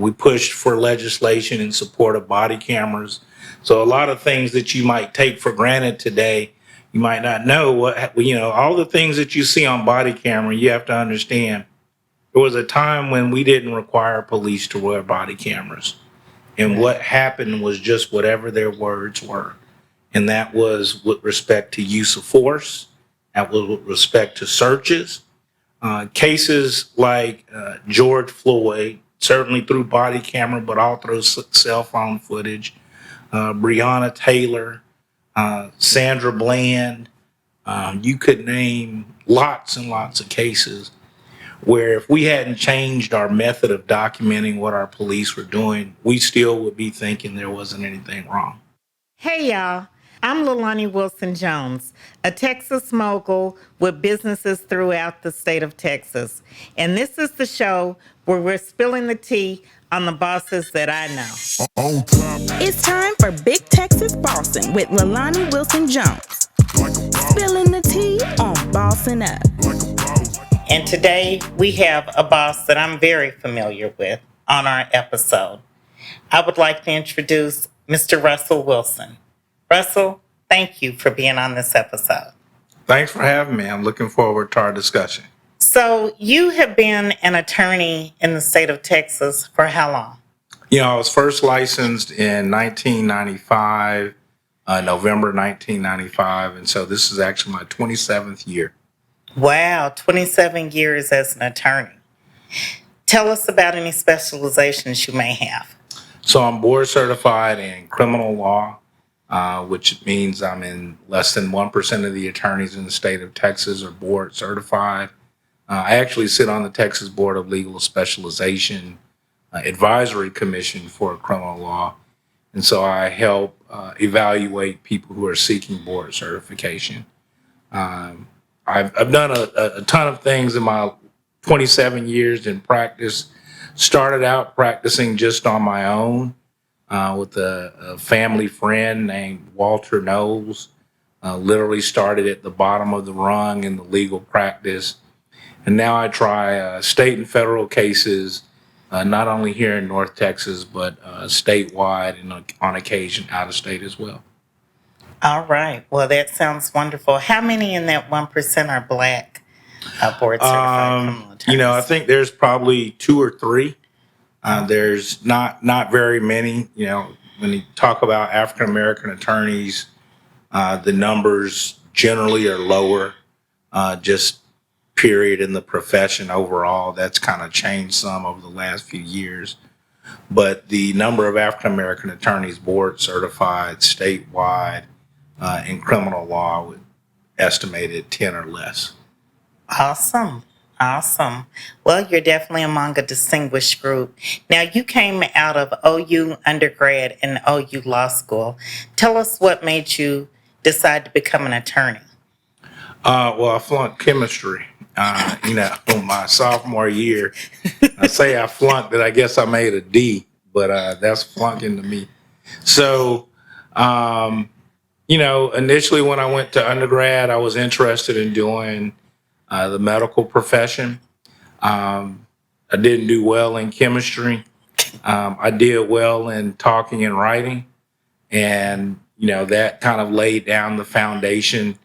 We pushed for legislation in support of body cameras. So a lot of things that you might take for granted today, you might not know all the things that you see on body camera, you have to understand. There was a time when we didn't require police to wear body cameras. And what happened was just whatever their words were. And that was with respect to use of force, that was with respect to searches. Cases like George Floyd, certainly through body camera, but all through cell phone footage. Breonna Taylor, Sandra Bland, you could name lots and lots of cases where if we hadn't changed our method of documenting what our police were doing, we still would be thinking there wasn't anything wrong. Hey, y'all. I'm Lalanii Wilson-Jones, a Texas mogul with businesses throughout the state of Texas. And this is the show where we're spilling the tea on the bosses that I know. It's time for Big Texas Bossin with Lalanii Wilson-Jones. Spilling the tea on Bossin Up. And today we have a boss that I'm very familiar with on our episode. I would like to introduce Mr. Russell Wilson. Russell, thank you for being on this episode. Thanks for having me. I'm looking forward to our discussion. So you have been an attorney in the state of Texas for how long? I was first licensed in 1995, November 1995. And so this is actually my 27th year. Wow, 27 years as an attorney. Tell us about any specializations you may have. So I'm board certified in criminal law, which means I'm in less than 1% of the attorneys in the state of Texas are board certified. I actually sit on the Texas Board of Legal Specialization Advisory Commission for criminal law. And so I help evaluate people who are seeking board certification. I've done a ton of things in my 27 years in practice. Started out practicing just on my own with a family friend named Walter Knowles. Literally started at the bottom of the rung in the legal practice. And now I try state and federal cases, not only here in North Texas, but statewide and on occasion out of state as well. All right. Well, that sounds wonderful. How many in that 1% are Black board certified criminal attorneys? I think there's probably 2 or 3. There's not very many. When you talk about African American attorneys, the numbers generally are lower. Just period in the profession overall. That's kind of changed some over the last few years. But the number of African American attorneys board certified statewide in criminal law would estimate at 10 or less. Awesome. Well, you're definitely among a distinguished group. Now, you came out of OU undergrad and OU law school. Tell us what made you decide to become an attorney. Well, I flunked chemistry. My sophomore year. I say I flunked it. I guess I made a D, but that's flunking to me. So, initially when I went to undergrad, I was interested in doing the medical profession. I didn't do well in chemistry. I did well in talking and writing. And, that kind of laid down the foundation.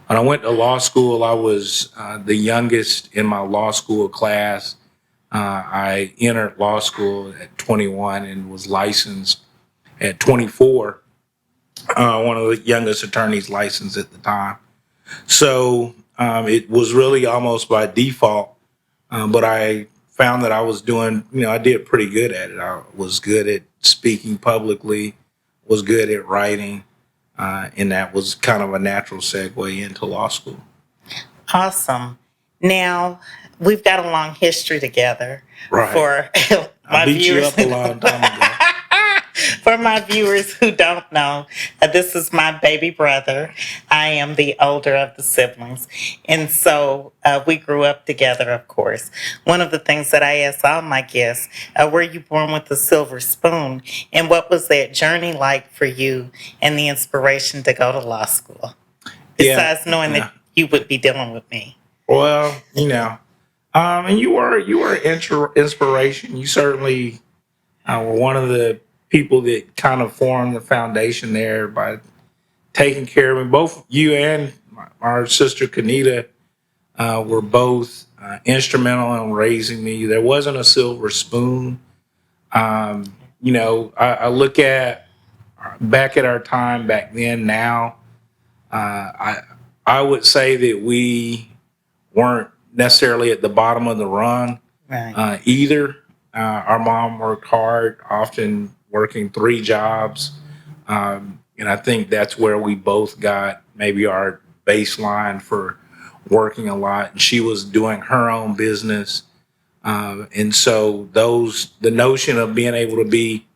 When I went to law school, I was the youngest in my law school class. I entered law school at 21 and was licensed at 24. One of the youngest attorneys licensed at the time. So it was really almost by default, but I found that I was doing, I did pretty good at it. I was good at speaking publicly, was good at writing, and that was kind of a natural segue into law school. Awesome. Now, we've got a long history together. Right. For my I beat viewers. you up a long time ago. For my viewers who don't know, this is my baby brother. I am the older of the siblings. And so we grew up together, of course. One of the things that I ask all my guests, were you born with a silver spoon? And what was that journey like for you and the inspiration to go to law school? Besides knowing that you would be dealing with me. Well, and you were inspiration. You certainly were one of the people that kind of formed the foundation there by taking care of me. Both you and our sister Kanita were both instrumental in raising me. There wasn't a silver spoon. I look at back at our time back then. Now, I would say that we weren't necessarily at the bottom of the rung Right. either. Our mom worked hard, often working 3 jobs. And I think that's where we both got maybe our baseline for working a lot. And she was doing her own business. And so the notion of being able to be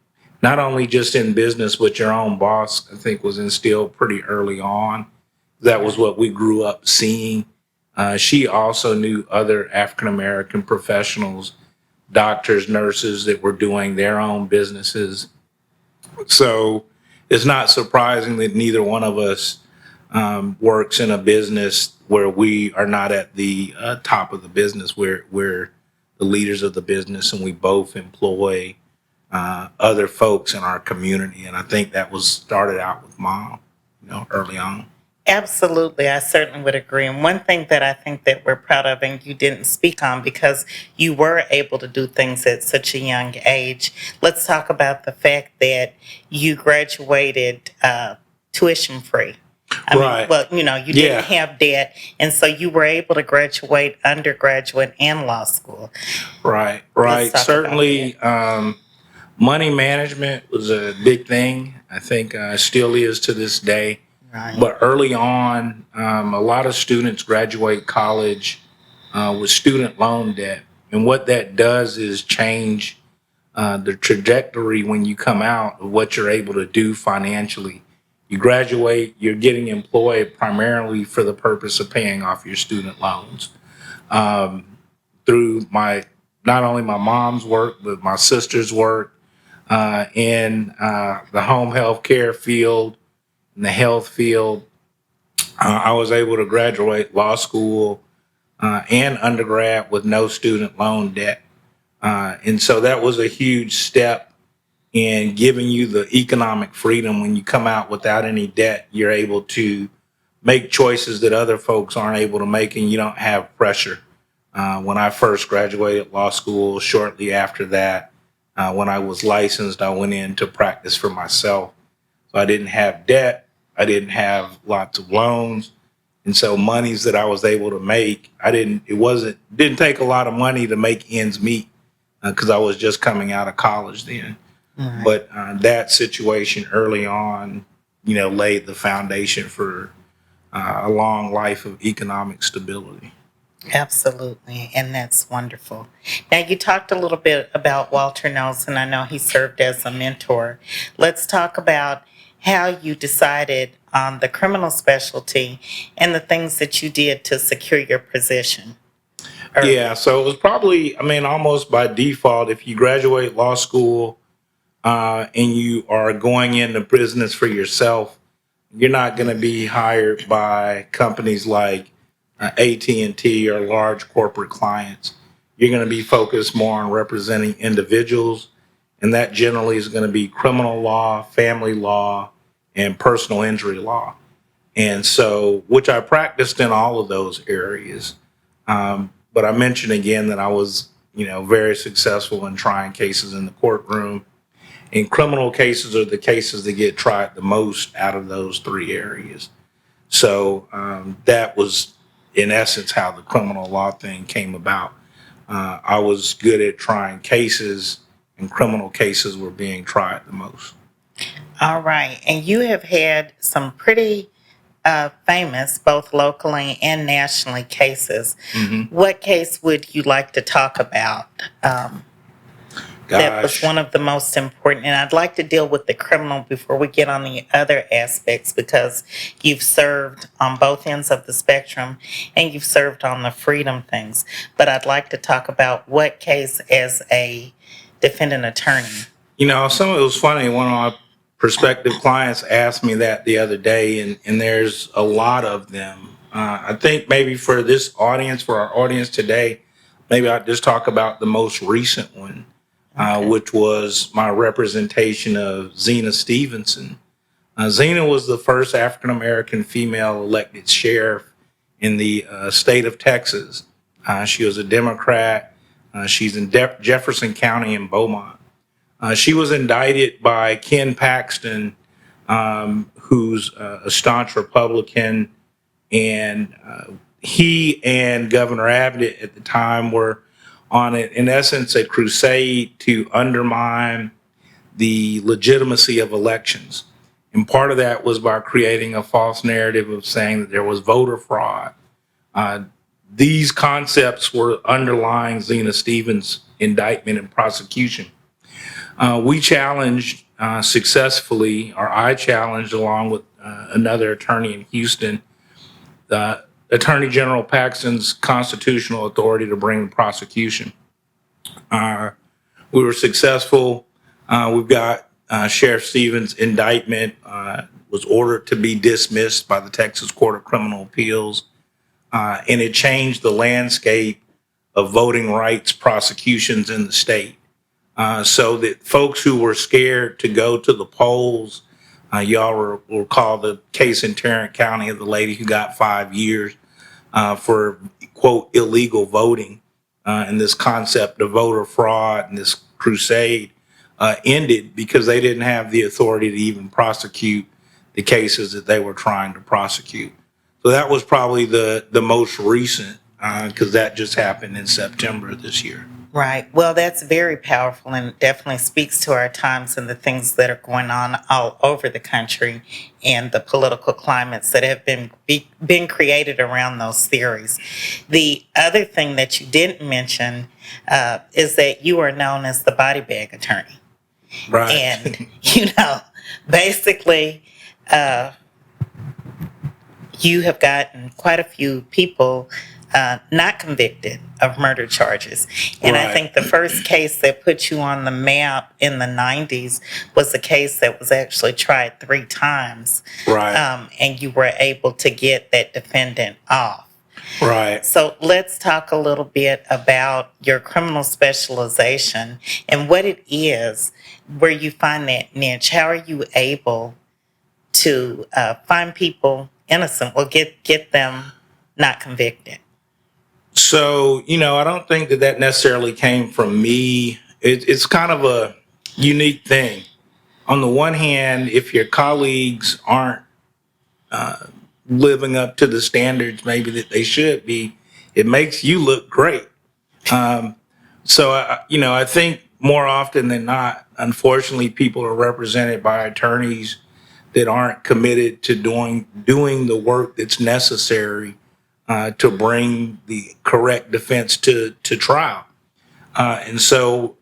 not only just in business, but your own boss, I think was instilled pretty early on. That was what we grew up seeing. She also knew other African American professionals, doctors, nurses that were doing their own businesses. So it's not surprising that neither one of us works in a business where we are not at the top of the business. We're the leaders of the business, and we both employ other folks in our community. And I think that was started out with mom, early on. Absolutely, I certainly would agree. And one thing that I think that we're proud of, and you didn't speak on because you were able to do things at such a young age. Let's talk about the fact that you graduated tuition free. Right. Well, you didn't have debt, and so you were able to graduate undergraduate and law school. Right. Let's talk about Certainly, money management was a big thing. I think still is to this day. Right. But early on, a lot of students graduate college with student loan debt. And what that does is change the trajectory when you come out of what you're able to do financially. You graduate, you're getting employed primarily for the purpose of paying off your student loans. Through not only my mom's work, but my sister's work in the home health care field, in the health field, I was able to graduate law school and undergrad with no student loan debt. And so that was a huge step in giving you the economic freedom. When you come out without any debt, you're able to make choices that other folks aren't able to make, and you don't have pressure. When I first graduated law school, shortly after that, when I was licensed, I went in to practice for myself. So I didn't have debt. I didn't have lots of loans. And so monies that I was able to make, didn't take a lot of money to make ends meet because I was just coming out of college then. Right. But that situation early on, laid the foundation for a long life of economic stability. Absolutely, and that's wonderful. Now, you talked a little bit about Walter Nelson. I know he served as a mentor. Let's talk about how you decided on the criminal specialty and the things that you did to secure your position. Yeah, so it was probably, almost by default, if you graduate law school and you are going into business for yourself, you're not going to be hired by companies like AT&T or large corporate clients. You're going to be focused more on representing individuals, and that generally is going to be criminal law, family law, and personal injury law. And so, which I practiced in all of those areas. But I mentioned again that I was, very successful in trying cases in the courtroom. And criminal cases are the cases that get tried the most out of those 3 areas. So that was, in essence, how the criminal law thing came about. I was good at trying cases, and criminal cases were being tried the most. All right, and you have had some pretty famous, both locally and nationally, cases. Mm-hmm. What case would you like to talk about? That was one of the most important. And I'd like to deal with the criminal before we get on the other aspects, because you've served on both ends of the spectrum and you've served on the freedom things. But I'd like to talk about what case as a defendant attorney. It was funny. One of my prospective clients asked me that the other day, and there's a lot of them. I think maybe for our audience today, maybe I'll just talk about the most recent one. which was my representation of Zena Stevenson. Zena was the first African American female elected sheriff in the state of Texas. She was a Democrat. She's in Jefferson County in Beaumont. She was indicted by Ken Paxton, who's a staunch Republican, and he and Governor Abbott at the time were on it, in essence, a crusade to undermine the legitimacy of elections. And part of that was by creating a false narrative of saying that there was voter fraud. These concepts were underlying Zena Stevens' indictment and prosecution. We challenged successfully, or I challenged along with another attorney in Houston, Attorney General Paxton's constitutional authority to bring the prosecution. We were successful. We've got Sheriff Stevens' indictment was ordered to be dismissed by the Texas Court of Criminal Appeals, and it changed the landscape of voting rights prosecutions in the state. So that folks who were scared to go to the polls, y'all will recall the case in Tarrant County of the lady who got 5 years for, quote, illegal voting, and this concept of voter fraud and this crusade ended because they didn't have the authority to even prosecute the cases that they were trying to prosecute. So that was probably the most recent, because that just happened in September of this year. Right. Well, that's very powerful and definitely speaks to our times and the things that are going on all over the country and the political climates that have been created around those theories. The other thing that you didn't mention is that you are known as the body bag attorney. Right. And, basically, you have gotten quite a few people not convicted of murder charges. And Right. I think the first case that put you on the map in the 90s was a case that was actually tried 3 times. Right. And you were able to get that defendant off. Right. So let's talk a little bit about your criminal specialization and what it is, where you find that niche. How are you able to find people innocent, or get them not convicted? So, I don't think that necessarily came from me. It's kind of a unique thing. On the one hand, if your colleagues aren't living up to the standards maybe that they should be, it makes you look great. So, I think more often than not, unfortunately, people are represented by attorneys that aren't committed to doing the work that's necessary to bring the correct defense to trial. And so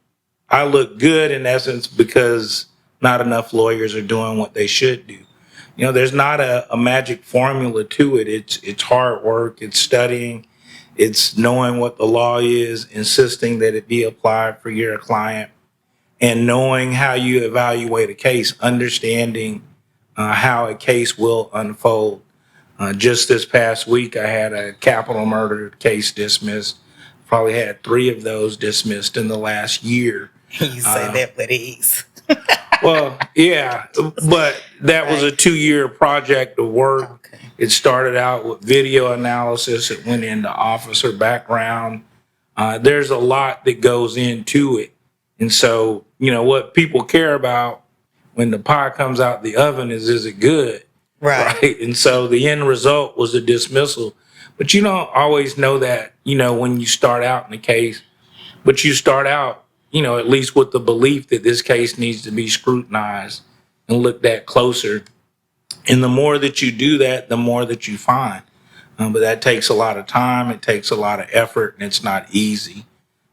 I look good in essence because not enough lawyers are doing what they should do. There's not a magic formula to it. It's hard work. It's studying. It's knowing what the law is, insisting that it be applied for your client, and knowing how you evaluate a case, understanding how a case will unfold. Just this past week, I had a capital murder case dismissed. Probably had 3 of those dismissed in the last year. You say that with ease. Well, yeah, but that was a 2-year project of work. Okay. It started out with video analysis. It went into officer background. There's a lot that goes into it. And so, what people care about when the pie comes out the oven is it good? Right. And so the end result was a dismissal. But you don't always know that, when you start out in a case. But you start out, at least with the belief that this case needs to be scrutinized and looked at closer. And the more that you do that, the more that you find. But that takes a lot of time. It takes a lot of effort, and it's not easy.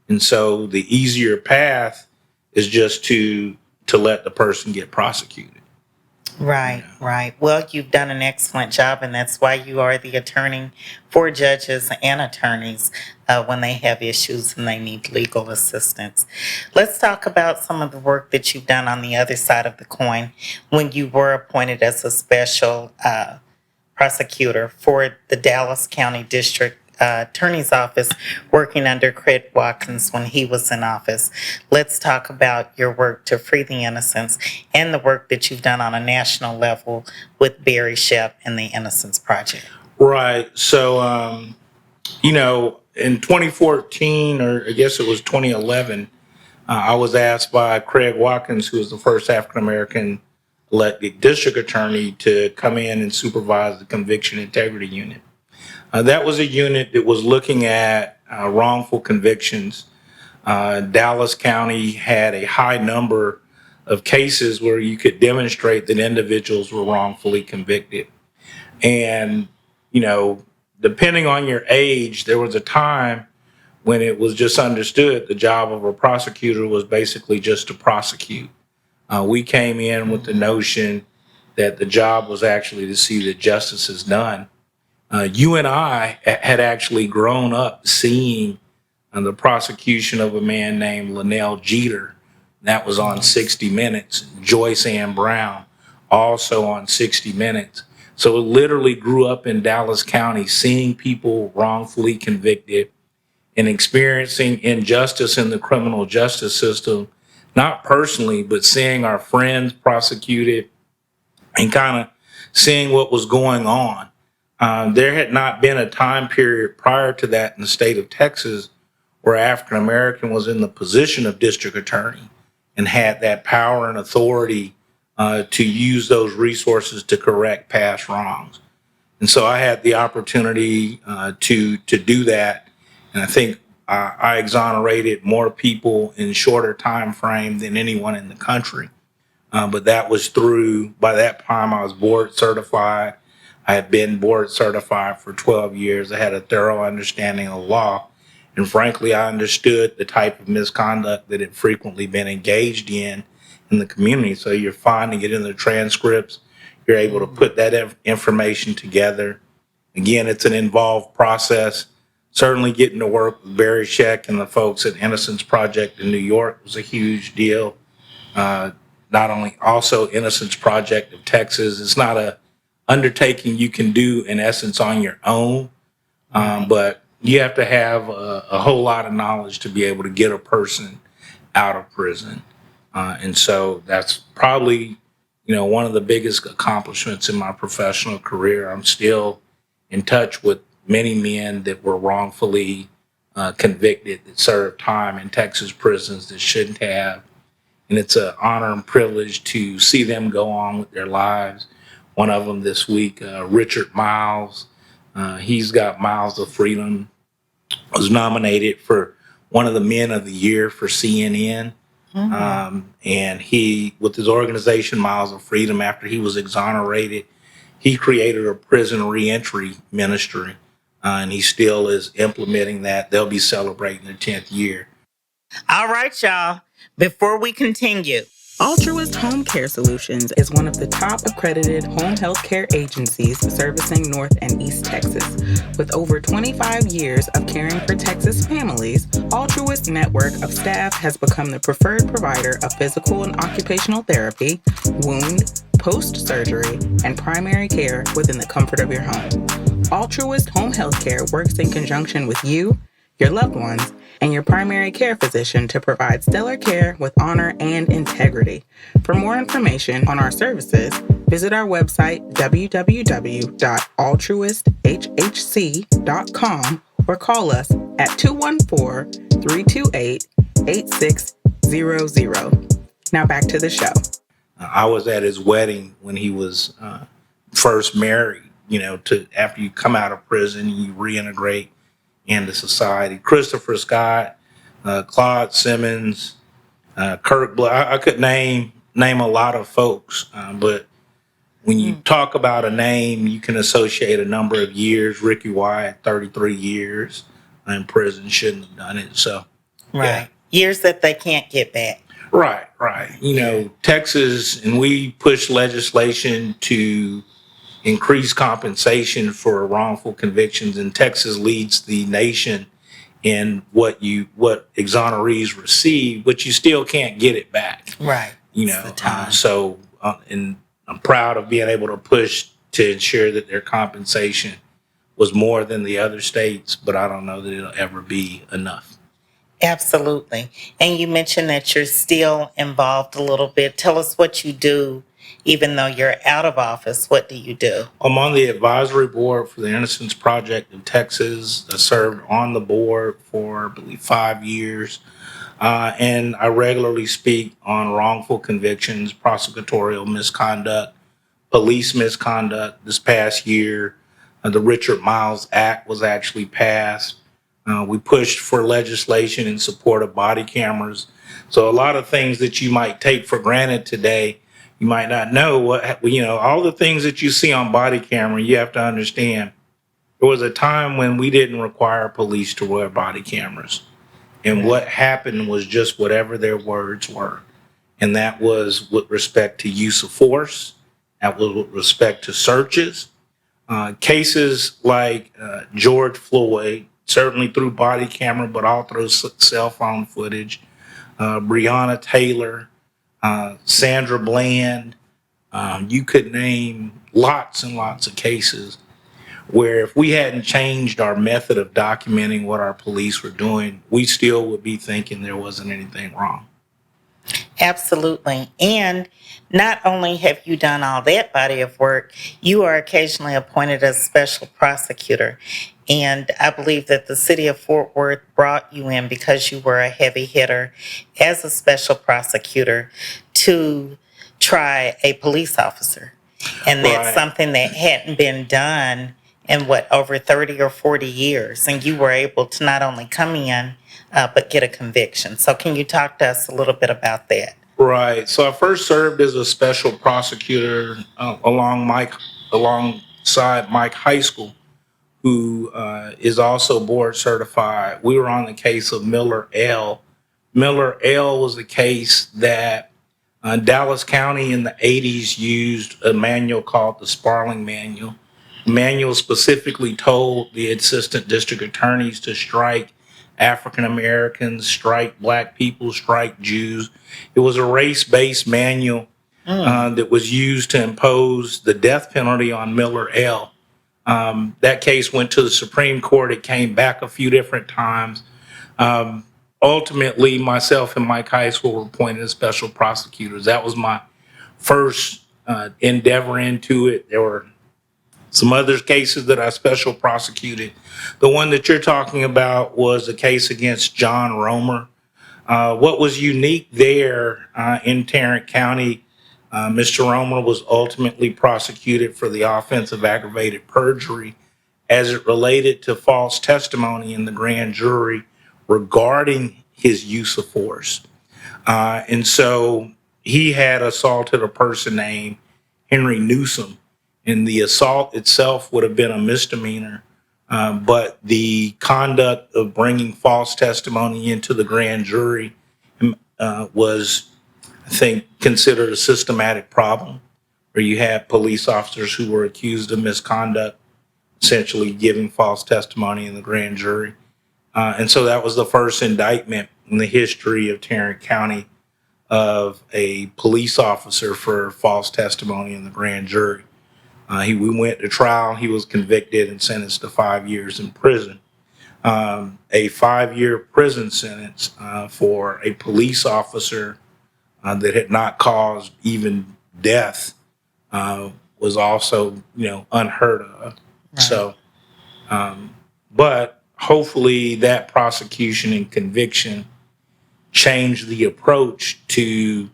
And so the easier path is just to let the person get prosecuted. Right, right. Well, you've done an excellent job, and that's why you are the attorney for judges and attorneys when they have issues and they need legal assistance. Let's talk about some of the work that you've done on the other side of the coin when you were appointed as a special prosecutor for the Dallas County District Attorney's Office working under Craig Watkins when he was in office. Let's talk about your work to free the innocents and the work that you've done on a national level with Barry Shep and the Innocence Project. Right. So, in 2014, or I guess it was 2011, I was asked by Craig Watkins, who was the first African American elected district attorney, to come in and supervise the Conviction Integrity Unit. That was a unit that was looking at wrongful convictions. Dallas County had a high number of cases where you could demonstrate that individuals were wrongfully convicted. And, depending on your age, there was a time when it was just understood the job of a prosecutor was basically just to prosecute. We came in with the notion that the job was actually to see that justice is done. You and I had actually grown up seeing the prosecution of a man named Linnell Jeter. That was on 60 Minutes. Joyce Ann Brown, also on 60 Minutes. So it literally grew up in Dallas County, seeing people wrongfully convicted and experiencing injustice in the criminal justice system, not personally, but seeing our friends prosecuted and kind of seeing what was going on. There had not been a time period prior to that in the state of Texas where African American was in the position of district attorney and had that power and authority to use those resources to correct past wrongs. And so I had the opportunity to do that. And I think I exonerated more people in shorter time frame than anyone in the country. But that was by that time I was board certified. I had been board certified for 12 years. I had a thorough understanding of law. And frankly, I understood the type of misconduct that had frequently been engaged in the community. So you're finding it in the transcripts. You're able to put that information together. Again, it's an involved process. Certainly getting to work with Barry Sheck and the folks at Innocence Project in New York was a huge deal. Not only also Innocence Project of Texas. It's not a undertaking you can do in essence on your own, but you have to have a whole lot of knowledge to be able to get a person out of prison. And so that's probably, one of the biggest accomplishments in my professional career. I'm still in touch with many men that were wrongfully convicted that served time in Texas prisons that shouldn't have. And it's an honor and privilege to see them go on with their lives. One of them this week, Richard Miles, he's got Miles of Freedom, was nominated for one of the Men of the Year for CNN. And he, with his organization, Miles of Freedom, after he was exonerated, he created a prison reentry ministry. And he still is implementing that. They'll be celebrating their 10th year. All right, y'all. Before we continue, Altruist Home Care Solutions is one of the top accredited home health care agencies servicing North and East Texas. With over 25 years of caring for Texas families, Altruist network of staff has become the preferred provider of physical and occupational therapy, wound, post-surgery, and primary care within the comfort of your home. Altruist Home Health Care works in conjunction with you, your loved ones, and your primary care physician to provide stellar care with honor and integrity. For more information on our services, visit our website, www.altruisthhc.com, or call us at 214-328-8600. Now back to the show. I was at his wedding when he was first married, after you come out of prison, you reintegrate into society. Christopher Scott, Claude Simmons, Kirk Blood. I could name a lot of folks, but when you talk about a name, you can associate a number of years. Ricky Wyatt, 33 years in prison, shouldn't have done it. So, right, yeah. Years that they can't get back. Right. Texas, and we push legislation to increase compensation for wrongful convictions, and Texas leads the nation in what exonerees receive, but you still can't get it back. Right. And I'm proud of being able to push to ensure that their compensation was more than the other states, but I don't know that it'll ever be enough. Absolutely. And you mentioned that you're still involved a little bit. Tell us what you do, even though you're out of office. What do you do? I'm on the advisory board for the Innocence Project of Texas. I served on the board for, I believe, 5 years. And I regularly speak on wrongful convictions, prosecutorial misconduct, police misconduct. This past year, the Richard Miles Act was actually passed. We pushed for legislation in support of body cameras. So a lot of things that you might take for granted today, you might not know all the things that you see on body camera, you have to understand. There was a time when we didn't require police to wear body cameras. And what happened was just whatever their words were. And that was with respect to use of force. That was with respect to searches. Cases like George Floyd, certainly through body camera, but all through cell phone footage. Breonna Taylor, Sandra Bland. You could name lots and lots of cases where if we hadn't changed our method of documenting what our police were doing, we still would be thinking there wasn't anything wrong. Absolutely. And not only have you done all that body of work, you are occasionally appointed as special prosecutor. And I believe that the city of Fort Worth brought you in because you were a heavy hitter as a special prosecutor to try a police officer. And that's Right. something that hadn't been done in over 30 or 40 years. And you were able to not only come in, but get a conviction. So can you talk to us a little bit about that? Right. So I first served as a special prosecutor alongside Mike High School, who is also board certified. We were on the case of Miller L. Miller L was a case that Dallas County in the 80s used a manual called the Sparling Manual. The manual specifically told the assistant district attorneys to strike African Americans, strike Black people, strike Jews. It was a race-based manual that was used to impose the death penalty on Miller L. That case went to the Supreme Court. It came back a few different times. Ultimately, myself and Mike Heiss were appointed as special prosecutors. That was my first endeavor into it. There were some other cases that I special prosecuted. The one that you're talking about was a case against John Romer. What was unique there in Tarrant County, Mr. Romer was ultimately prosecuted for the offense of aggravated perjury as it related to false testimony in the grand jury regarding his use of force. And so he had assaulted a person named Henry Newsom, and the assault itself would have been a misdemeanor. But the conduct of bringing false testimony into the grand jury was, I think, considered a systematic problem, where you had police officers who were accused of misconduct, essentially giving false testimony in the grand jury. And so that was the first indictment in the history of Tarrant County of a police officer for false testimony in the grand jury. We went to trial. He was convicted and sentenced to 5 years in prison. A 5-year prison sentence for a police officer that had not caused even death was also, unheard of. Right. So, but hopefully that prosecution and conviction changed the approach to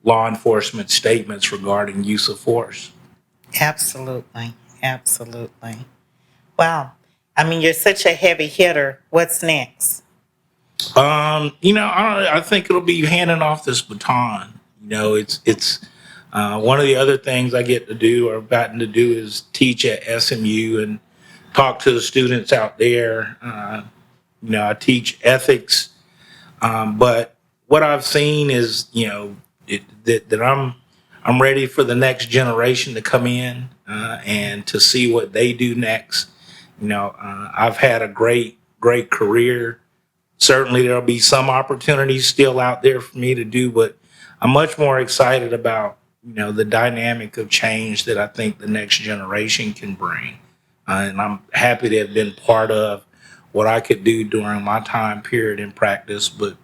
law enforcement statements regarding use of force. Absolutely. Absolutely. Wow. I mean, you're such a heavy hitter. What's next? I think it'll be handing off this baton. It's one of the other things I get to do or have gotten to do is teach at SMU and talk to the students out there. I teach ethics, but what I've seen is, that I'm ready for the next generation to come in and to see what they do next. I've had a great career. Certainly there'll be some opportunities still out there for me to do, but I'm much more excited about, the dynamic of change that I think the next generation can bring. and I'm happy to have been part of what I could do during my time period in practice. But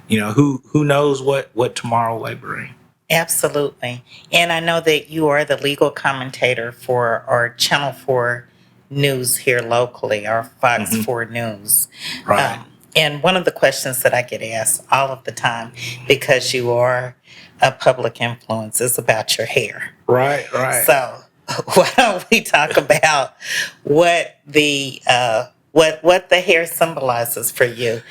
who knows what tomorrow may bring. Absolutely. And I know that you are the legal commentator for our Channel 4 News here locally, or Fox 4 News. Right. And one of the questions that I get asked all of the time, because you are a public influence, is about your hair. Right. So why don't we talk about what the hair symbolizes for you?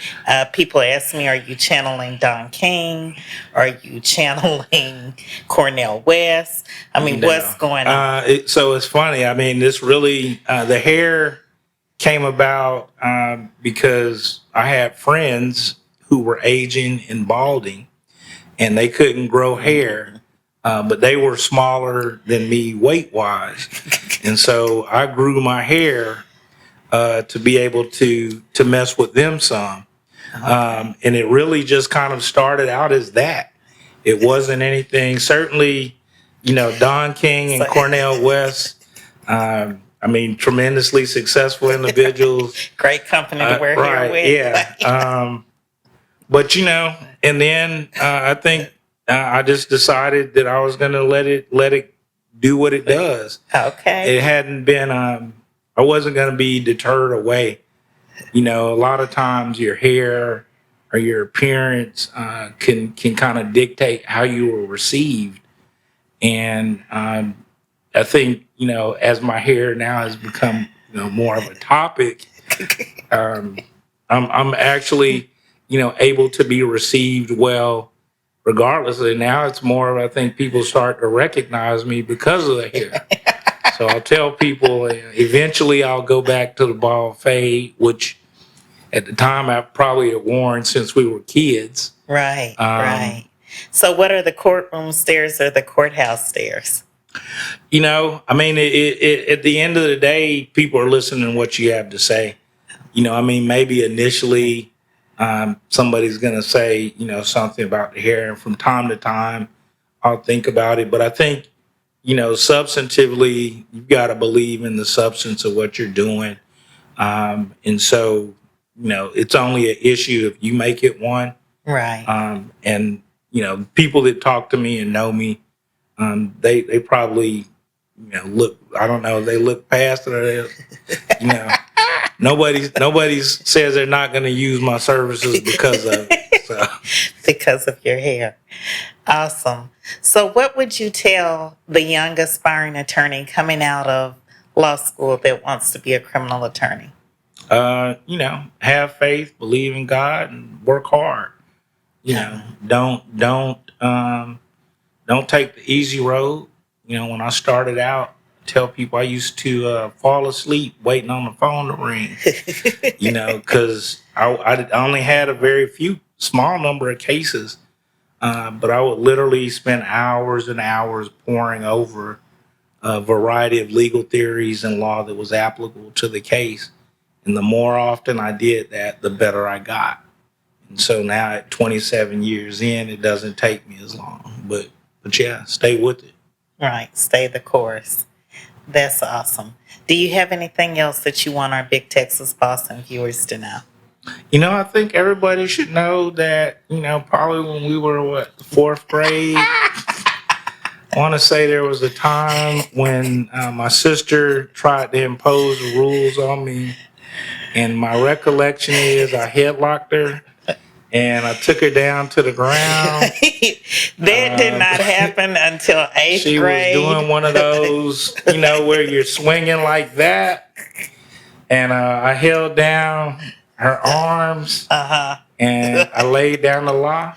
People ask me, are you channeling Don King? Are you channeling Cornel West? I mean, what's going on? So it's funny. I mean, this really, the hair came about because I had friends who were aging and balding, and they couldn't grow hair, but they were smaller than me weight-wise. And so I grew my hair to be able to mess with them some. And it really just kind of started out as that. It wasn't anything. Certainly, Don King and Cornel West, I mean, tremendously successful individuals. Great company to wear hair with. Yeah. But, and then I think I just decided that I was going to let it do what it does. Okay. It hadn't been, I wasn't going to be deterred away. A lot of times your hair or your appearance can kind of dictate how you were received. And I think, as my hair now has become, more of a topic, I'm actually, able to be received well, regardless. And now it's more of, I think people start to recognize me because of the hair. So I'll tell people eventually I'll go back to the bald fade, which at the time I probably had worn since we were kids. Right, right. So what are the courtroom stairs or the courthouse stairs? I mean, at the end of the day, people are listening to what you have to say. Maybe initially somebody's going to say, something about the hair. And from time to time, I'll think about it. But I think, substantively, you've got to believe in the substance of what you're doing. And so, it's only an issue if you make it one. Right. And, people that talk to me and know me, they probably, look, I don't know, they look past it or nobody says they're not going to use my services because of it. So. Because of your hair. Awesome. So what would you tell the young aspiring attorney coming out of law school that wants to be a criminal attorney? Have faith, believe in God, and work hard. Don't take the easy road. When I started out, tell people I used to fall asleep waiting on the phone to ring. Because I only had a very small number of cases, but I would literally spend hours and hours poring over a variety of legal theories and law that was applicable to the case. And the more often I did that, the better I got. And so now at 27 years in, it doesn't take me as long. But yeah, stay with it. Right. Stay the course. That's awesome. Do you have anything else that you want our Big Texas Bossin viewers to know? I think everybody should know that, probably when we were, fourth grade, I want to say there was a time when my sister tried to impose the rules on me. And my recollection is I headlocked her and I took her down to the ground. That did not happen until 8th grade. She was doing one of those, where you're swinging like that. And I held down her arms and I laid down the law.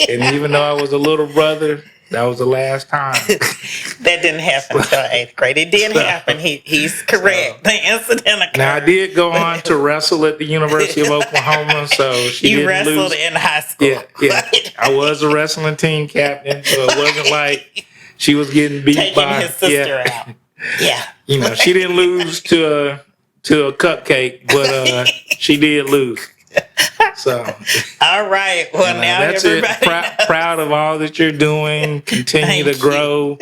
And even though I was a little brother, that was the last time. That didn't happen until 8th grade. It did happen. He's correct. The incident occurred. Now, I did go on to wrestle at the University of Oklahoma, so she didn't lose. You wrestled in high school. Yeah. I was a wrestling team captain, so it wasn't like she was getting beat Taking by his sister out. Yeah. She didn't lose to a cupcake, but she did lose. So, all right. Well, now that's everybody it. Proud of all that you're doing. Continue to grow.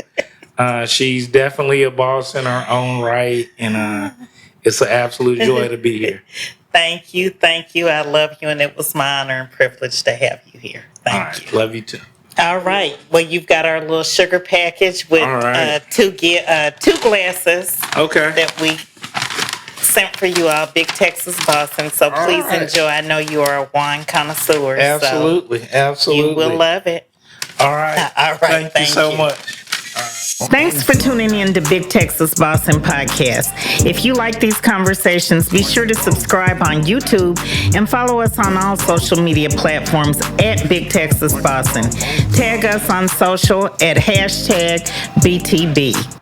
She's definitely a boss in her own right, and it's an absolute joy to be here. Thank you. I love you, and it was my honor and privilege to have you here. All right, Thank you. love you too. All right. Well, you've got our little sugar package with All right. two glasses Okay. that we sent for you all, Big Texas Bossin. So All please right. enjoy. I know you are a wine connoisseur. Absolutely, So absolutely. you will love it. All right. All right, Thank you thank so you. much. Thanks for tuning in to Big Texas Bossin Podcast. If you like these conversations, be sure to subscribe on YouTube and follow us on all social media platforms at Big Texas Bossin. Tag us on social at #BTB.